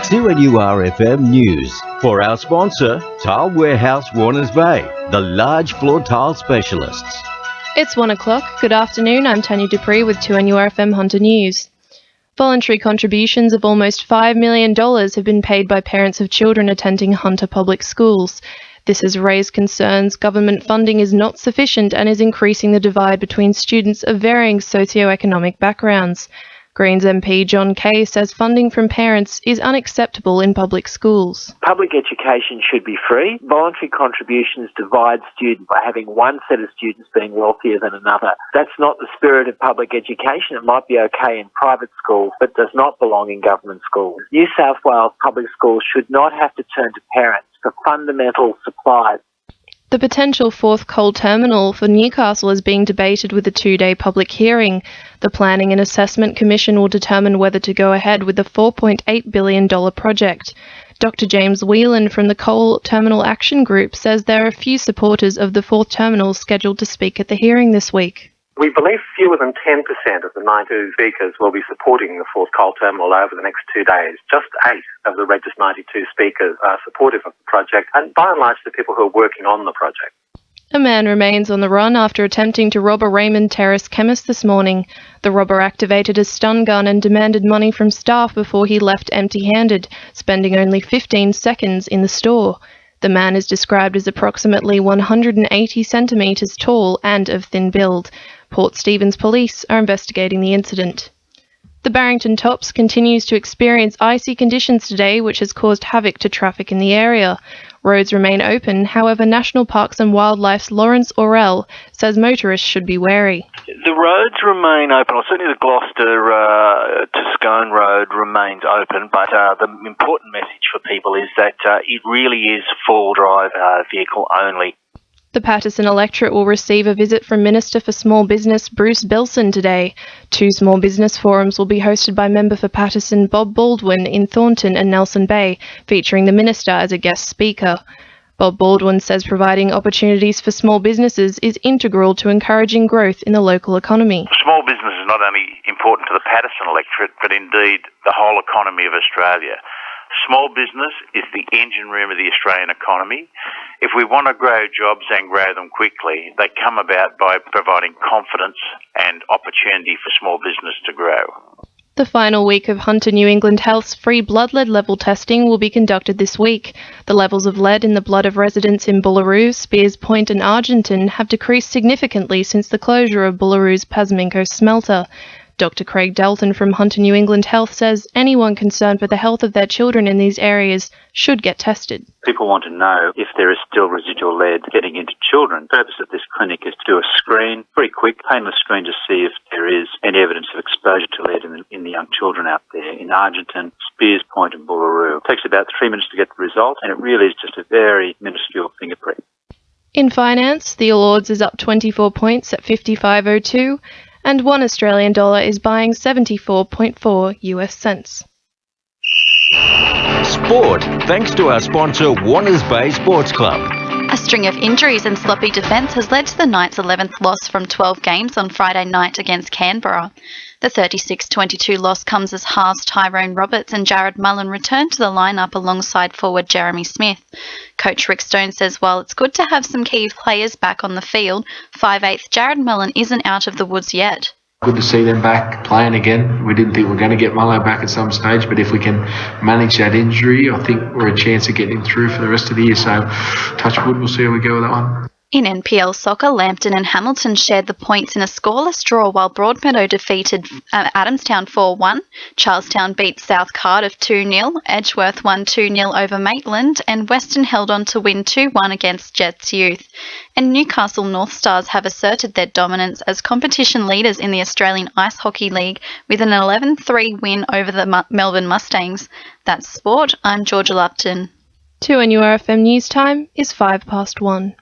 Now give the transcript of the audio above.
2NURFM News. For our sponsor, Tile Warehouse Warners Bay, the large floor tile specialists. It's 1 o'clock. Good afternoon, I'm Tanya du Preez with 2NURFM Hunter News. Voluntary contributions of almost $5 million have been paid by parents of children attending Hunter public schools. This has raised concerns government funding is not sufficient and is increasing the divide between students of varying socio-economic backgrounds. Greens MP John Kay says funding from parents is unacceptable in public schools. Public education should be free. Voluntary contributions divide students by having one set of students being wealthier than another. That's not the spirit of public education. It might be okay in private schools, but does not belong in government schools. New South Wales public schools should not have to turn to parents for fundamental supplies. The potential fourth coal terminal for Newcastle is being debated with a 2-day public hearing. The Planning and Assessment Commission will determine whether to go ahead with the $4.8 billion project. Dr James Whelan from the Coal Terminal Action Group says there are few supporters of the fourth terminal scheduled to speak at the hearing this week. We believe fewer than 10% of the 92 speakers will be supporting the fourth coal terminal over the next 2 days. Just 8 of the registered 92 speakers are supportive of the project, and by and large the people who are working on the project. A man remains on the run after attempting to rob a Raymond Terrace chemist this morning. The robber activated a stun gun and demanded money from staff before he left empty-handed, spending only 15 seconds in the store. The man is described as approximately 180 centimetres tall and of thin build. Port Stephens police are investigating the incident. The Barrington Tops continues to experience icy conditions today, which has caused havoc to traffic in the area. Roads remain open, however National Parks and Wildlife's Lawrence Orell says motorists should be wary. The roads remain open, or certainly the Gloucester to Scone Road remains open, but the important message for people is that it really is four-wheel drive vehicle only. The Paterson electorate will receive a visit from Minister for Small Business Bruce Belson today. 2 small business forums will be hosted by member for Paterson Bob Baldwin in Thornton and Nelson Bay, featuring the Minister as a guest speaker. Bob Baldwin says providing opportunities for small businesses is integral to encouraging growth in the local economy. Small business is not only important to the Paterson electorate, but indeed the whole economy of Australia. Small business is the engine room of the Australian economy. If we want to grow jobs and grow them quickly, they come about by providing confidence and opportunity for small business to grow. The final week of Hunter New England Health's free blood lead level testing will be conducted this week. The levels of lead in the blood of residents in Bullaroo, Spears Point and Argenton have decreased significantly since the closure of Bullaroo's Pasminco smelter. Dr Craig Dalton from Hunter New England Health says anyone concerned for the health of their children in these areas should get tested. People want to know if there is still residual lead getting into children. The purpose of this clinic is to do a screen, very quick, painless screen to see if there is any evidence of exposure to lead in the young children out there in Argenton, Spears Point and Bullaroo. It takes about 3 minutes to get the result, and it really is just a very minuscule fingerprint. In finance, the All Ords is up 24 points at 55.02. and $1 Australian is buying 74.4 US cents. Sport, thanks to our sponsor Warners Bay Sports Club. A string of injuries and sloppy defence has led to the Knights' 11th loss from 12 games on Friday night against Canberra. The 36-22 loss comes as halves Tyrone Roberts and Jared Mullen return to the lineup alongside forward Jeremy Smith. Coach Rick Stone says while it's good to have some key players back on the field, 5/8 Jared Mullen isn't out of the woods yet. Good to see them back playing again. We didn't think we were going to get Mullo back at some stage, but if we can manage that injury, I think we're a chance of getting him through for the rest of the year. So touch wood, we'll see how we go with that one. In NPL soccer, Lambton and Hamilton shared the points in a scoreless draw while Broadmeadow defeated Adamstown 4-1, Charlestown beat South Cardiff 2-0, Edgeworth won 2-0 over Maitland, and Western held on to win 2-1 against Jets Youth. And Newcastle North Stars have asserted their dominance as competition leaders in the Australian Ice Hockey League with an 11-3 win over the Melbourne Mustangs. That's sport. I'm Georgia Lupton. 2NURFM News Time is 1:05.